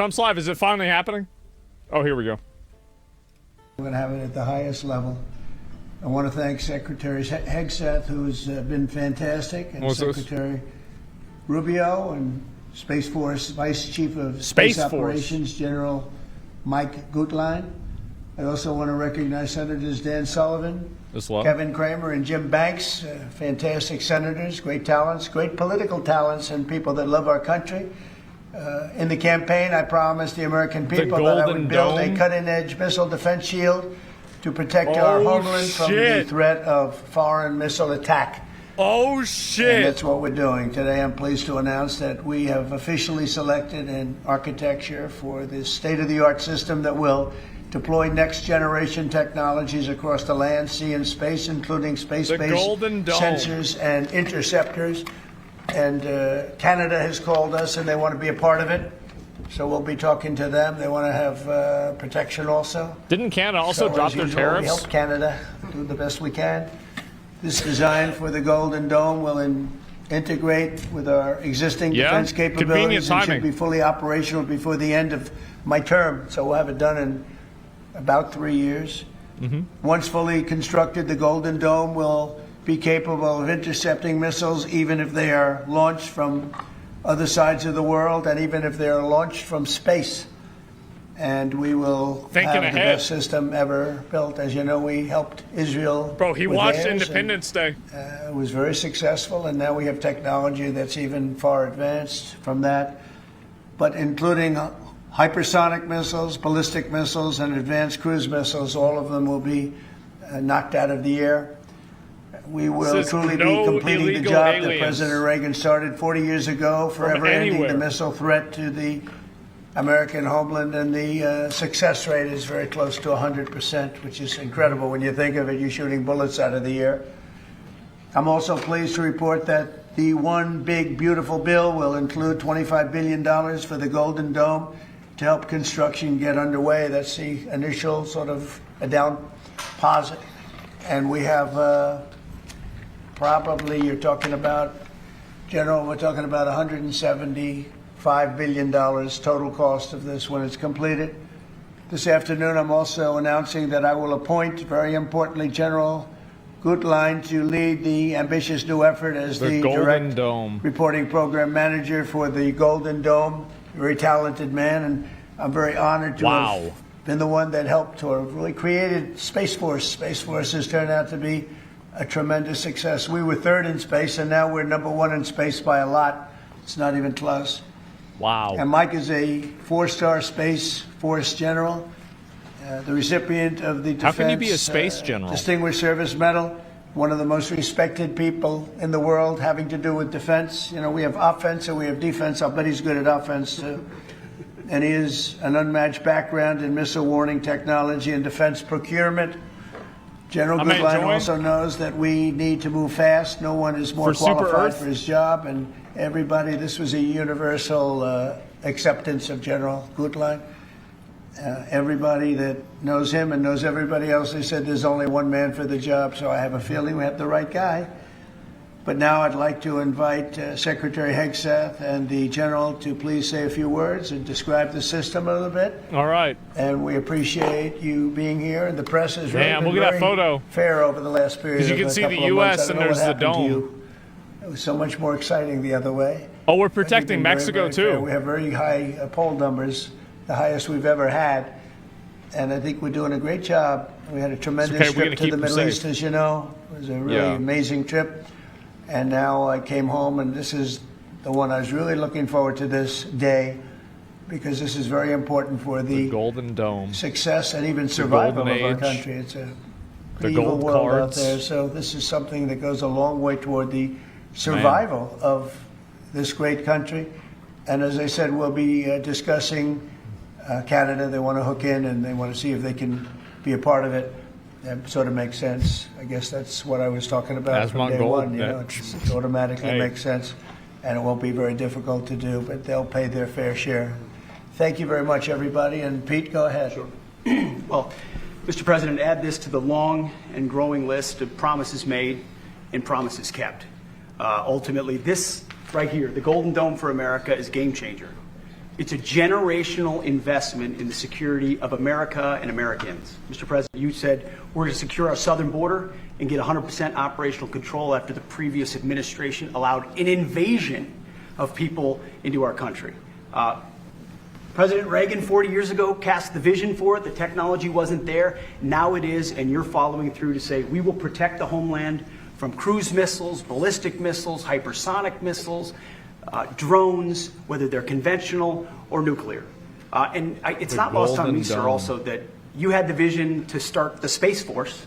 Trump's live. Is it finally happening? Oh, here we go. We're going to have it at the highest level. I want to thank Secretary Hegseth, who's been fantastic, and Secretary Rubio and Space Force Vice Chief of Space Operations, General Mike Gutlein. I also want to recognize Senators Dan Sullivan, Kevin Cramer, and Jim Banks, fantastic senators, great talents, great political talents, and people that love our country. In the campaign, I promised the American people that I would build a cutting-edge missile defense shield to protect our homeland from the threat of foreign missile attack. Oh, shit. And that's what we're doing. Today, I'm pleased to announce that we have officially selected an architecture for this state-of-the-art system that will deploy next-generation technologies across the land, sea, and space, including space-based sensors and interceptors. And Canada has called us, and they want to be a part of it. So we'll be talking to them. They want to have protection also. Didn't Canada also drop their tariffs? We help Canada do the best we can. This design for the Golden Dome will integrate with our existing defense capabilities and should be fully operational before the end of my term. So we'll have it done in about 3 years. Once fully constructed, the Golden Dome will be capable of intercepting missiles even if they are launched from other sides of the world and even if they are launched from space. And we will have the best system ever built. As you know, we helped Israel. Bro, he watched Independence Day. It was very successful, and now we have technology that's even far advanced from that, but including hypersonic missiles, ballistic missiles, and advanced cruise missiles. All of them will be knocked out of the air. We will truly be completing the job that President Reagan started 40 years ago, forever ending the missile threat to the American homeland, and the success rate is very close to 100%, which is incredible when you think of it. You're shooting bullets out of the air. I'm also pleased to report that the One Big Beautiful Bill will include $25 billion for the Golden Dome to help construction get underway. That's the initial sort of a down deposit. And we have probably, you're talking about, General, we're talking about $175 billion total cost of this when it's completed. This afternoon, I'm also announcing that I will appoint, very importantly, General Gutlein to lead the ambitious new effort as the Direct Reporting Program Manager for the Golden Dome. Very talented man, and I'm very honored to have been the one that helped to have really created Space Force. Space Force has turned out to be a tremendous success. We were third in space, and now we're #1 in space by a lot. It's not even close. Wow. And Mike is a 4-star Space Force general, the recipient of the How can you be a space general? Distinguished Service Medal, one of the most respected people in the world having to do with defense. You know, we have offense and we have defense. I'll bet he's good at offense, too. And he has an unmatched background in missile warning technology and defense procurement. General Gutlein also knows that we need to move fast. No one is more qualified for his job, and everybody, this was a universal acceptance of General Gutlein. Everybody that knows him and knows everybody else, they said there's only one man for the job, so I have a feeling we have the right guy. But now I'd like to invite Secretary Hegseth and the General to please say a few words and describe the system a little bit. All right. And we appreciate you being here. The press has really been look at that photo. Fair over the last period. Because you can see the U.S. and there's the dome. It was so much more exciting the other way. Oh, we're protecting Mexico, too. Fair. We have very high poll numbers, the highest we've ever had. And I think we're doing a great job. We had a tremendous trip to the Middle East, as you know. It was a really amazing trip. And now I came home, and this is the one I was really looking forward to this day, because this is very important for the Golden Dome success and even survival of our country. It's a pretty evil world out there, so this is something that goes a long way toward the survival of this great country. And as I said, we'll be discussing Canada. They want to hook in, and they want to see if they can be a part of it. That sort of makes sense. I guess that's what I was talking about from day one. You know, it automatically makes sense, and it won't be very difficult to do, but they'll pay their fair share. Thank you very much, everybody. And Pete, go ahead. Sure. Well, Mr. President, add this to the long and growing list of promises made and promises kept. Ultimately, this right here, the Golden Dome for America, is a game changer. It's a generational investment in the security of America and Americans. Mr. President, you said we're going to secure our southern border and get 100% operational control after the previous administration allowed an invasion of people into our country. President Reagan 40 years ago cast the vision for it. The technology wasn't there. Now it is, and you're following through to say we will protect the homeland from cruise missiles, ballistic missiles, hypersonic missiles, drones, whether they're conventional or nuclear. It's not lost on me, sir, also that you had the vision to start the Space Force,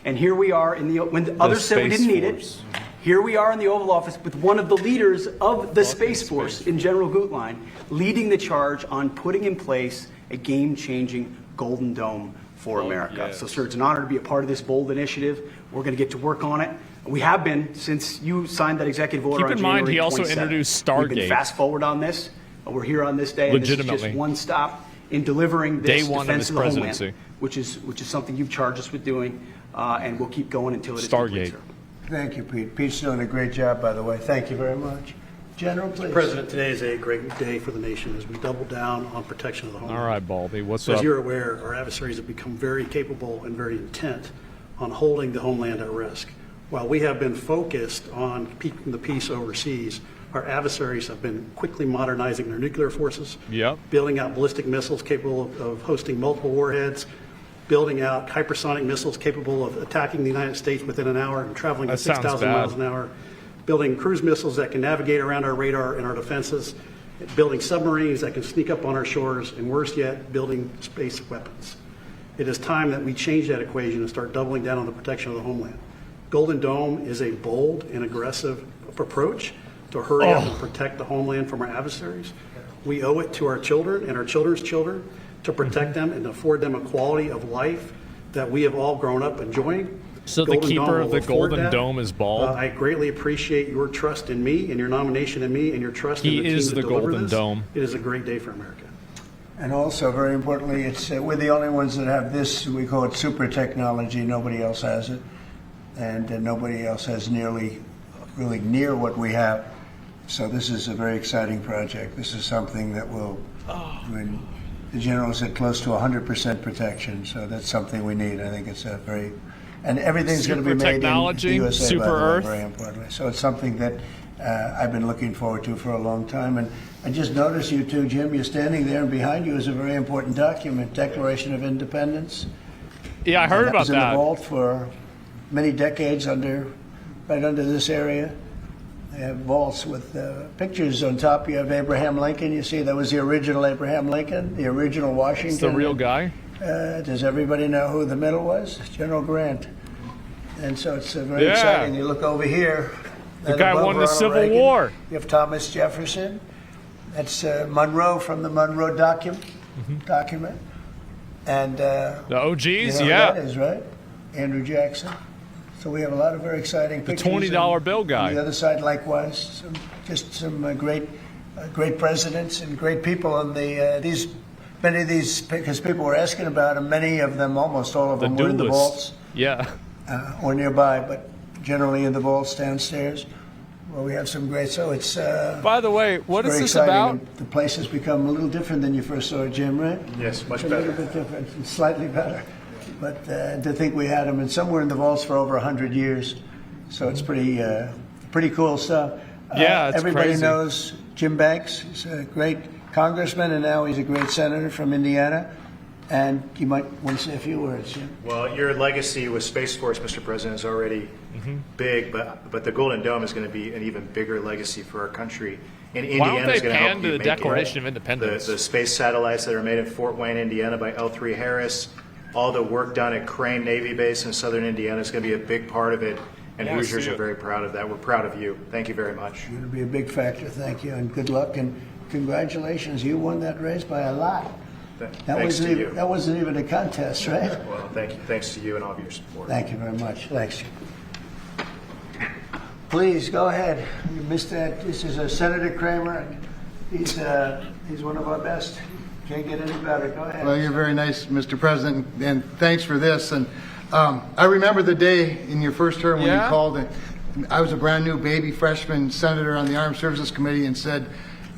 and here we are when others said we didn't need it. Here we are in the Oval Office with one of the leaders of the Space Force in General Gutlein leading the charge on putting in place a game-changing Golden Dome for America. Yes. So, sir, it's an honor to be a part of this bold initiative. We're going to get to work on it. We have been since you signed that executive order. Keep in on mind, he January also 27th. introduced We've been Stargate. fast forward on this. We're here on this day. And this is just one stop in delivering this Day one of defense his of the presidency. homeland, which is something you've charged us with doing, and we'll keep going until it is complete, Stargate. sir. Thank you, Pete. Pete's doing a great job, by the way. Thank you very much. General, please. Mr. President, today is a great day for the nation as we double down on protection of the homeland. All right, Baldy, what's So up? as you're aware, our adversaries have become very capable and very intent on holding the homeland at risk. While we have been focused on keeping the peace overseas, our adversaries have been quickly modernizing their nuclear forces, Yep. building out ballistic missiles capable of hosting multiple warheads, building out hypersonic missiles capable of attacking the United States within an hour and traveling at That sounds 6,000 bad. miles an hour, building cruise missiles that can navigate around our radar and our defenses, building submarines that can sneak up on our shores, and worse yet, building space weapons. It is time that we change that equation and start doubling down on the protection of the homeland. Golden Dome is a bold and aggressive approach to hurry up and protect the homeland from our adversaries. We owe it to our children and our children's children to protect them and afford them a quality of life that we have all grown up enjoying. So the Golden keeper Dome of will the afford Golden that. Dome is bald? I greatly appreciate your trust in me and your nomination in me and your trust in He the team is to the deliver Golden this. Dome. It is a great day for America. And also, very importantly, it's we're the only ones that have this. We call it super technology. Nobody else has it, and nobody else has really near what we have. So this is a very exciting project. This is something that will, when the general said close to 100% protection. So that's something we need. I think it's a very, and everything's going to be Super made in the technology, USA, super by the way, Earth. very importantly. So it's something that I've been looking forward to for a long time. And I just noticed you two, Jim, you're standing there, and behind you is a very important document, Declaration of Independence. Yeah, I heard That about was in the that. vault for many decades right under this area. They have vaults with pictures on top. You have Abraham Lincoln. You see, that was the original Abraham Lincoln, the original Washington. It's the real guy. Does everybody know who the middle was? General Grant. And so it's very Yeah. exciting. You look over here. The guy won the Civil War. You have Thomas Jefferson. That's Monroe from the Monroe document. And The OGs, you know who yeah. that is, right? Andrew Jackson. So we have a lot of very exciting The pictures. $20 and bill guy. On the other side, likewise, some great presidents and great people on the many of these, because people were asking about them. Many of them, almost all of The them, were in the duelists. vaults Yeah. or nearby, but generally in the vaults downstairs. Well, we have some great. So it's By the way, what is very this exciting. about? And the place has become a little different than you first saw it, Jim, right? Yes, much It's a little better. bit different, and slightly better. But to think we had them, and somewhere in the vaults for over 100 years, so it's pretty cool stuff. Yeah, it's everybody crazy. knows Jim Banks. He's a great congressman, and now he's a great senator from Indiana. And you might want to say a few words, Jim. Well, your legacy with Space Force, Mr. President, is already big, but the Golden Dome is going to be an even bigger legacy for our country. And Why don't Indiana they is going to help pan you to the make it. Declaration of Independence? The space satellites that are made in Fort Wayne, Indiana by L3 Harris, all the work done at Crane Navy Base in southern Indiana is going to be a big part of it. And Yeah, I Hoosiers see are it. very proud of that. We're proud of you. Thank you very much. It'll be a big factor. Thank you, and good luck, and congratulations. You won that race by a lot. Thanks to you. That wasn't even a contest, right? Well, thank you. Thanks to you and all of your support. Thank you very much. Thanks. Please go ahead. You missed that. This is Senator Kramer. And he's one of our best. Can't get any better. Go ahead. Well, you're very nice, Mr. President, and thanks for this. And I remember the day in your first term when Yeah? you called it. I was a brand new baby freshman senator on the Armed Services Committee and said,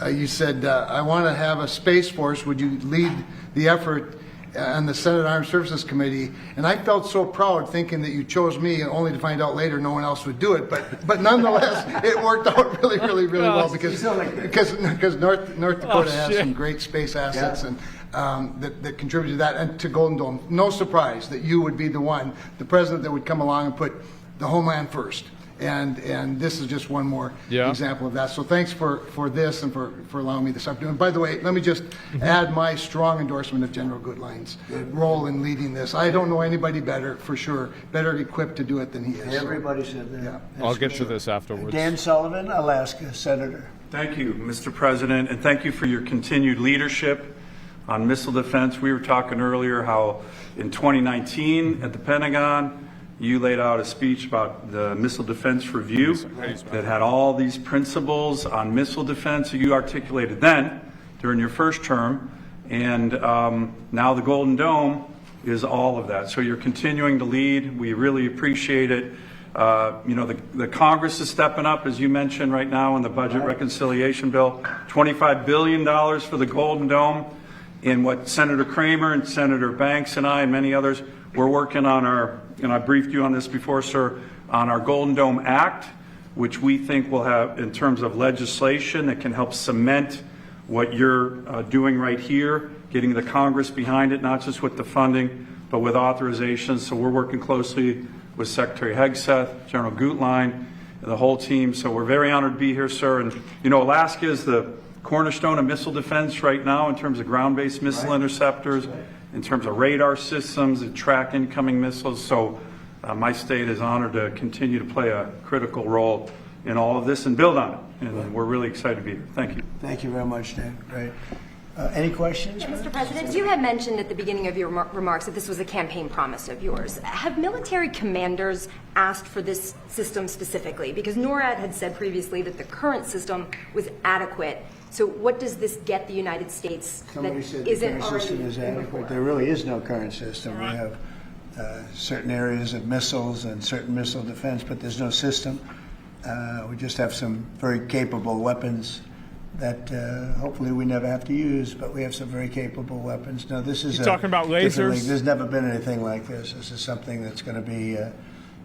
you said, I want to have a Space Force. Would you lead the effort on the Senate Armed Services Committee? And I felt so proud thinking that you chose me, only to find out later no one else would do it. But nonetheless, it worked out really well because North Dakota has some great space assets and that contribute to that and to Golden Dome. No surprise that you would be the president that would come along and put the homeland first. And this is just one more example of that. So thanks for this and for allowing me this opportunity. And by the way, let me just add my strong endorsement of General Goodline's role in leading this. I don't know anybody better, for sure, better equipped to do it than he is. Everybody said that. Yeah. I'll get to this afterwards. Dan Sullivan, Alaska, Senator. Thank you, Mr. President, and thank you for your continued leadership on missile defense. We were talking earlier how in 2019 at the Pentagon, you laid out a speech about the Missile Defense Review that had all these principles on missile defense that you articulated then during your first term, and now the Golden Dome is all of that. So you're continuing to lead. We really appreciate it. You know, the Congress is stepping up, as you mentioned right now in the budget reconciliation bill, $25 billion for the Golden Dome. And what Senator Kramer and Senator Banks and I and many others, we're working on our, and I briefed you on this before, sir, on our Golden Dome Act, which we think will have, in terms of legislation that can help cement what you're doing right here, getting the Congress behind it, not just with the funding, but with authorizations. So we're working closely with Secretary Hegseth, General Gutlein, and the whole team. So we're very honored to be here, sir. And, you know, Alaska is the cornerstone of missile defense right now in terms of ground-based missile interceptors, in terms of radar systems that track incoming missiles. So my state is honored to continue to play a critical role in all of this and build on it. And we're really excited to be here. Thank you. Thank you very much, Dan. Great. Any questions? Yeah, Mr. President, you had mentioned at the beginning of your remarks that this was a campaign promise of yours. Have military commanders asked for this system specifically? Because NORAD had said previously that the current system was adequate. So what does this get the United States Somebody that said the isn't current already system is in adequate. reform? There really is no current system. We have certain areas of missiles and certain missile defense, but there's no system. We just have some very capable weapons that hopefully we never have to use, but we have some very capable weapons. Now, this is talking about lasers? There's never been anything like this. This is something that's going to be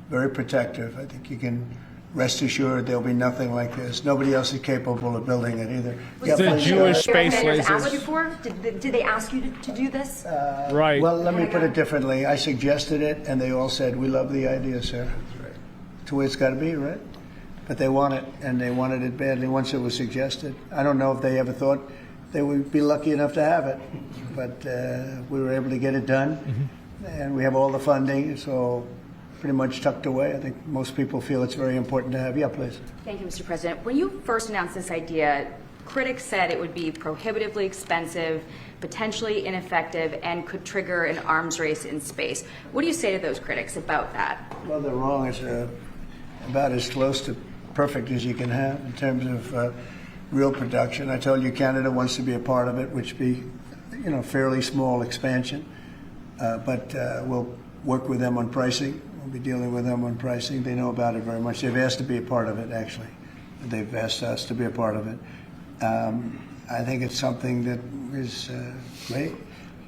very protective. I think you can rest assured there'll be nothing like this. Nobody else is capable of building it either. The please, Jewish space Commanders lasers. asked you for? Did they ask you to do this? Right. Well, let me put it differently. I suggested it, and they all said, "We love the idea, sir." It's the way it's got to be, right? But they want it, and they wanted it badly once it was suggested. I don't know if they ever thought they would be lucky enough to have it, but we were able to get it done, and we have all the funding, so pretty much tucked away. I think most people feel it's very important to have. Yeah, please. Thank you, Mr. President. When you first announced this idea, critics said it would be prohibitively expensive, potentially ineffective, and could trigger an arms race in space. What do you say to those critics about that? Well, they're wrong. It's about as close to perfect as you can have in terms of real production. I told you Canada wants to be a part of it, which be, you know, fairly small expansion, but we'll work with them on pricing. We'll be dealing with them on pricing. They know about it very much. They've asked to be a part of it, actually. They've asked us to be a part of it. I think it's something that is great.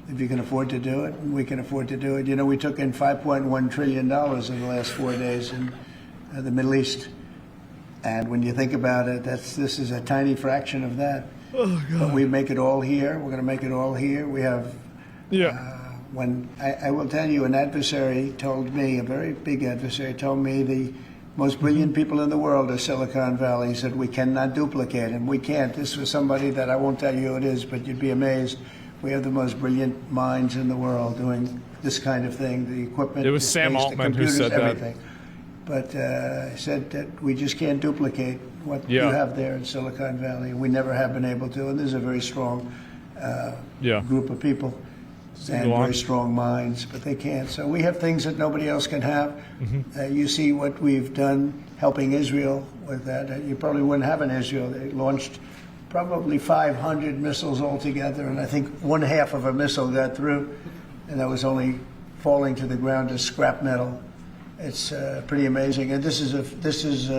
If you can afford to do it, we can afford to do it. You know, we took in $5.1 trillion in the last 4 days in the Middle East. And when you think about it, this is a tiny fraction of that. Oh, God. But we make it all here. We're going to make it all here. We have, when I will tell you, an adversary told me, a very big adversary told me the most brilliant people in the world are Silicon Valley. He said, we cannot duplicate him. We can't. This was somebody that I won't tell you who it is, but you'd be amazed. We have the most brilliant minds in the world doing this kind of thing, the equipment, It was the Sam space, Altman the who computers, said that. everything. But he said that we just can't duplicate what you have there in Silicon Valley. We never have been able to, and there's a very strong group of people and very strong minds, but they can't. So we have things that nobody else can have. You see what we've done helping Israel with that. You probably wouldn't have in Israel. They launched probably 500 missiles altogether, and I think 1/2 of a missile got through, and that was only falling to the ground as scrap metal. It's pretty amazing, and this is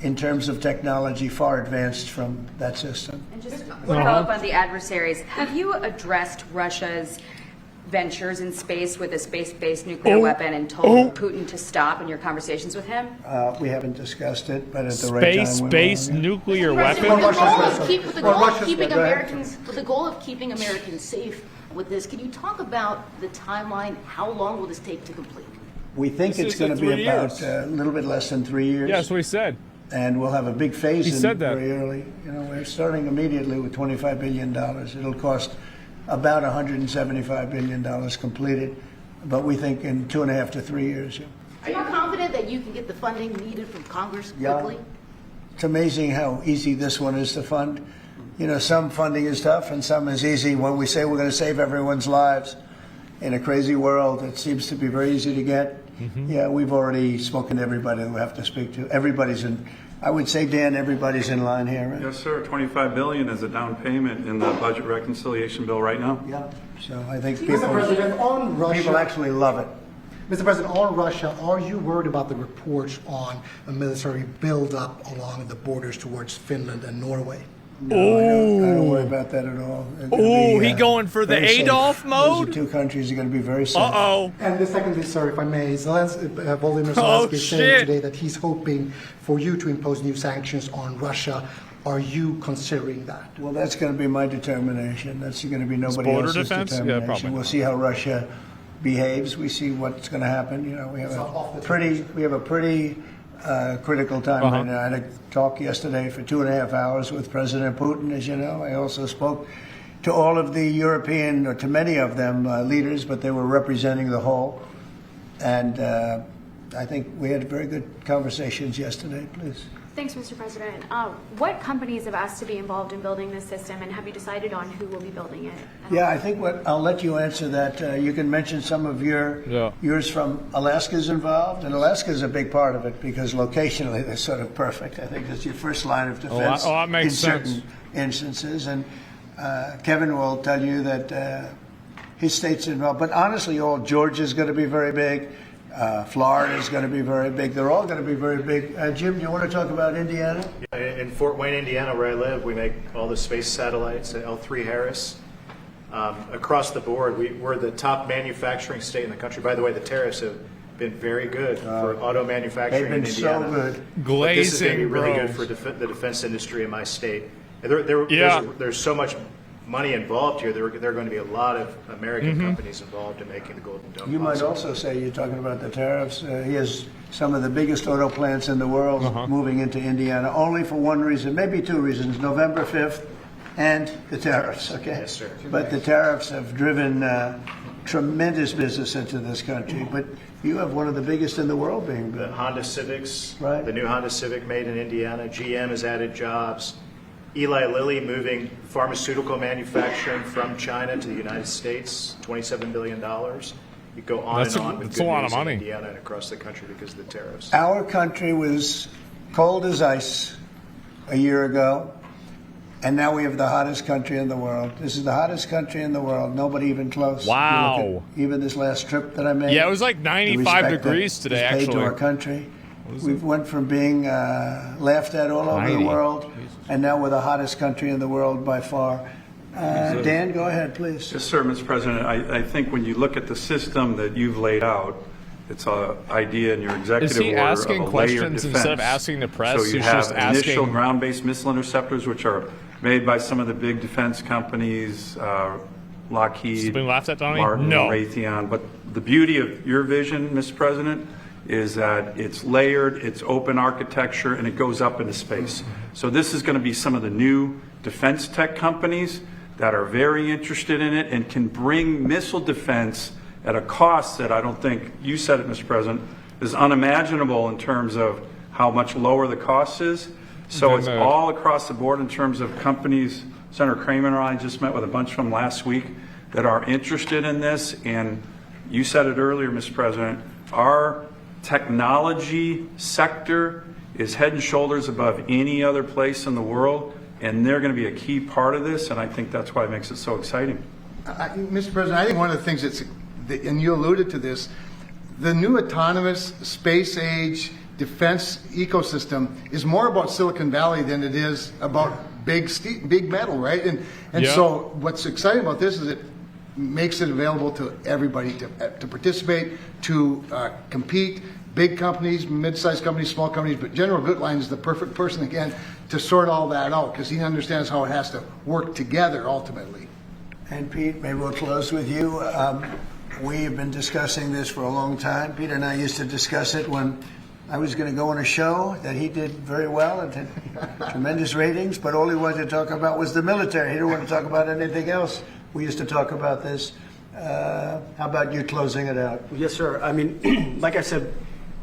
in terms of technology, far advanced from that system. And just one follow-up on the adversaries. Have you addressed Russia's ventures in space with a space-based nuclear weapon and told Putin to stop in your conversations with him? We haven't discussed it, but at the right time we will. Space-based nuclear President, weapon? with the goal of keeping Americans safe with this, can you talk about the timeline? How long will this take to complete? We think This it's is going to be 3 about years. a little bit less than 3 years. Yeah, that's what he said. And we'll have a big phase He in said that. very early. You know, we're starting immediately with $25 billion. It'll cost about $175 billion completed, but we think in 2.5 to 3 years. Yeah. Are you confident that you can get the funding needed from Congress quickly? It's amazing how easy this one is to fund. You know, some funding is tough and some is easy. When we say we're going to save everyone's lives in a crazy world, it seems to be very easy to get. Yeah, we've already spoken to everybody that we have to speak to. Everybody's in, I would say, Dan, everybody's in line here, right? Yes, sir. $25 billion is a down payment in the budget reconciliation bill right now. Yeah. So I think Mr. President, on Russia, people actually love it. Mr. President, on Russia, are you worried about the reports on a military buildup along the borders towards Finland and Norway? No, I don't worry about that at all. Ooh, he going for the very safe. Adolf mode? Those are two countries that are going to be very safe. Uh-oh. And the secondly, sir, if I may, Volodymyr Oh, Zelensky is shit. saying today that he's hoping for you to impose new sanctions on Russia. Are you considering that? Well, that's going to be my determination. That's going to be nobody border else's defense? Yeah, determination. probably We'll not. see how Russia behaves. We see what's going to happen. You know, we have a pretty critical time right now. I had a talk yesterday for 2.5 hours with President Putin, as you know. I also spoke to all of the European, or to many of them, leaders, but they were representing the whole. And I think we had very good conversations yesterday. Please. Thanks, Mr. President. What companies have asked to be involved in building this system, and have you decided on who will be building it? Yeah, I think I'll let you answer that. You can mention some of yours from Alaska's involved, and Alaska's a big part of it because locationally they're sort of perfect. I think that's your first line of defense that makes in sense. certain instances. And Kevin will tell you that his state's involved. But honestly, Georgia's going to be very big. Florida is going to be very big. They're all going to be very big. Jim, do you want to talk about Indiana? In Fort Wayne, Indiana, where I live, we make all the space satellites at L3 Harris. Across the board, we're the top manufacturing state in the country. By the way, the tariffs have been very good for auto manufacturing in Indiana. They've been so good. But this is going to be really Glazing, good for the defense industry in my state. And there's so much money involved here. There are going to be a lot of American companies involved in making the Golden Dome You might possible. also say, you're talking about the tariffs, he has some of the biggest auto plants in the world moving into Indiana, only for one reason, maybe two reasons, November 5th and the tariffs, okay? Yes, sir. But the tariffs have driven tremendous business into this country, but you have one of the biggest in the world being The built. Honda Civics, Right. the new Honda Civic made in Indiana. GM has added jobs. Eli Lilly moving pharmaceutical manufacturing from China to the United States, $27 billion. You go on That's and a- on with that's good a lot news of in money. Indiana and across the country because of the tariffs. Our country was cold as ice a year ago, and now we have the hottest country in the world. This is the hottest country in the world. Nobody even close. Wow. You look at even this last trip that I made. Yeah, it was like the 95 respect degrees that today, is paid actually. to our country. We've went from being laughed at all over the 90. world, and now we're the hottest country in the world by far. Dan, go ahead, please. Yes, sir, Mr. President. I think when you look at the system that you've laid out, it's an idea in your executive Is he order asking of a layered questions defense. instead of asking the press? So you He's have just initial asking- ground-based missile interceptors, which are made by some of the big defense companies, Lockheed, It's been laughed at, Donnie? Martin, No. Raytheon. But the beauty of your vision, Mr. President, is that it's layered, it's open architecture, and it goes up into space. So this is going to be some of the new defense tech companies that are very interested in it and can bring missile defense at a cost that I don't think, you said it, Mr. President, is unimaginable in terms of how much lower the cost is. So it's all across the board in terms of companies. Senator Kramer and I just met with a bunch of them last week that are interested in this. And you said it earlier, Mr. President, our technology sector is head and shoulders above any other place in the world, and they're going to be a key part of this, and I think that's why it makes it so exciting. Mr. President, I think one of the things and you alluded to this, the new autonomous space age defense ecosystem is more about Silicon Valley than it is about big metal, right? And so what's exciting about this is it makes it available to everybody to participate, to compete. Big companies, mid-sized companies, small companies, but General Gutlein is the perfect person, again, to sort all that out because he understands how it has to work together ultimately. And Pete, maybe we'll close with you. We have been discussing this for a long time. Peter and I used to discuss it when I was going to go on a show that he did very well and had tremendous ratings, but all he wanted to talk about was the military. He didn't want to talk about anything else. We used to talk about this. How about you closing it out? Yes, sir. I mean, like I said,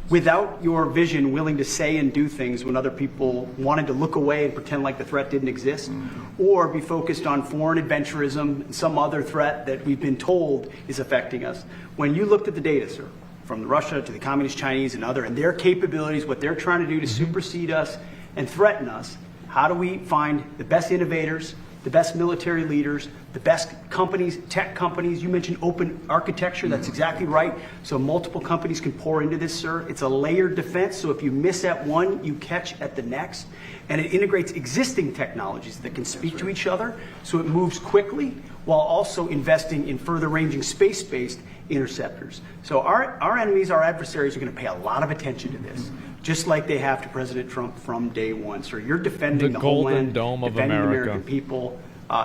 without your vision, willing to say and do things when other people wanted to look away and pretend like the threat didn't exist, or be focused on foreign adventurism and some other threat that we've been told is affecting us. When you looked at the data, sir, from Russia to the Communist Chinese and their capabilities, what they're trying to do to supersede us and threaten us, how do we find the best innovators, the best military leaders, the best companies, tech companies? You mentioned open architecture. That's exactly right. So multiple companies can pour into this, sir. It's a layered defense. So if you miss at one, you catch at the next. And it integrates existing technologies that can speak to each other. So it moves quickly while also investing in further ranging space-based interceptors. So our enemies, our adversaries, are going to pay a lot of attention to this, just like they have to President Trump from day one. So you're defending the Golden homeland, Dome of defending the America. American people.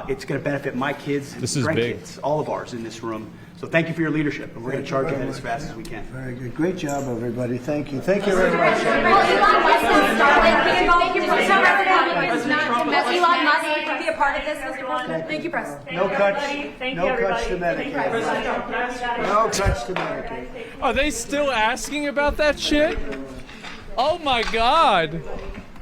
It's going to benefit my kids and This is big. grandkids, all of ours in this room. So thank you for your leadership, and we're going to charge ahead as fast as we can. Very good. Great job, everybody. Thank you. Thank you very much. Elon Musk be a part of this, Mr. President? Thank you, Press. No cuts. No cuts to Medicaid. No cuts to Medicaid. Are they still asking about that shit? Oh my God.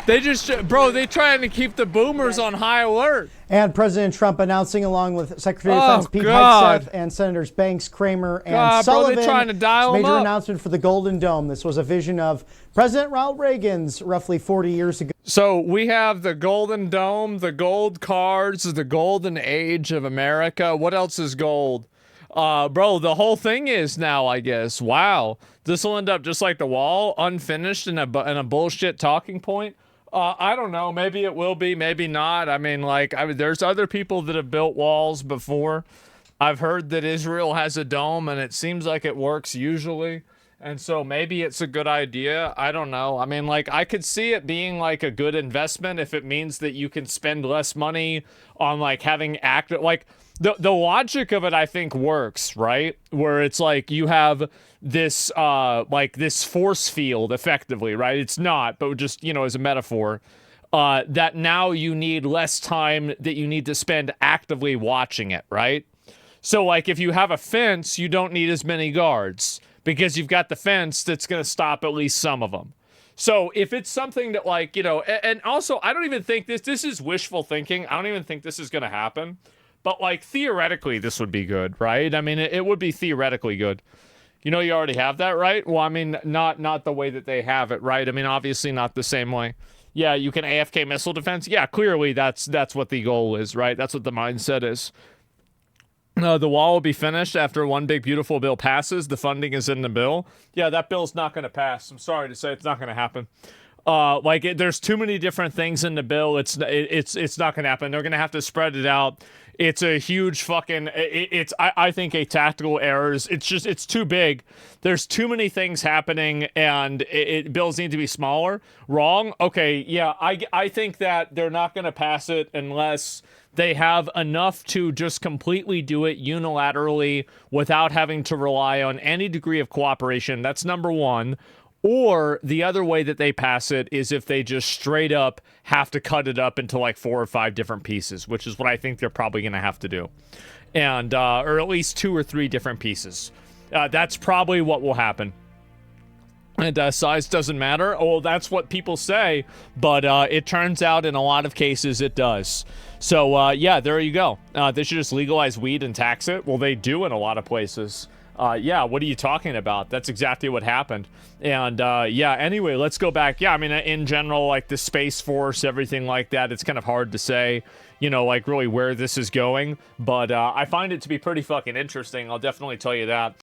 They just, bro, they trying to keep the boomers on high alert. And President Trump announcing, along with Secretary of Defense Pete God. Hegseth and Senators Banks, Kramer, and God, bro, Sullivan, they're trying to dial major them up. announcement for the Golden Dome. This was a vision of President Ronald Reagan's roughly 40 years ago. So we have the Golden Dome, the gold cards, the golden age of America. What else is gold? Bro, the whole thing is now, I guess. Wow. This will end up just like the wall, unfinished and a bullshit talking point. I don't know. Maybe it will be, maybe not. I mean, there's other people that have built walls before. I've heard that Israel has a dome, and it seems like it works usually. And so maybe it's a good idea. I don't know. I mean, I could see it being a good investment if it means that you can spend less money on having active, the logic of it, I think, works, right? Where it's you have this this force field effectively, right? It's not, but just, as a metaphor, that now you need less time that you need to spend actively watching it, right? So if you have a fence, you don't need as many guards because you've got the fence that's going to stop at least some of them. So if it's something that and also I don't even think this is wishful thinking. I don't even think this is going to happen. But theoretically, this would be good, right? I mean, it would be theoretically good. You already have that, right? Well, I mean, not the way that they have it, right? I mean, obviously not the same way. Yeah, you can AFK missile defense. Yeah, clearly that's what the goal is, right? That's what the mindset is. The wall will be finished after one big beautiful bill passes. The funding is in the bill. Yeah, that bill's not going to pass. I'm sorry to say it's not going to happen. There's too many different things in the bill. It's not going to happen. They're going to have to spread it out. It's a huge fucking, I think a tactical errors. It's too big. There's too many things happening and bills need to be smaller. Wrong? Okay. Yeah. I think that they're not going to pass it unless they have enough to just completely do it unilaterally without having to rely on any degree of cooperation. That's number one. Or the other way that they pass it is if they just straight up have to cut it up into 4 or 5 different pieces, which is what I think they're probably going to have to do. And, or at least 2 or 3 different pieces. That's probably what will happen. And size doesn't matter. Oh, that's what people say, but it turns out in a lot of cases it does. So, yeah, there you go. They should just legalize weed and tax it. Well, they do in a lot of places. Yeah, what are you talking about? That's exactly what happened. And, yeah, anyway, let's go back. Yeah, I mean, in general, the Space Force, everything like that, it's kind of hard to say, really where this is going. But I find it to be pretty fucking interesting. I'll definitely tell you that.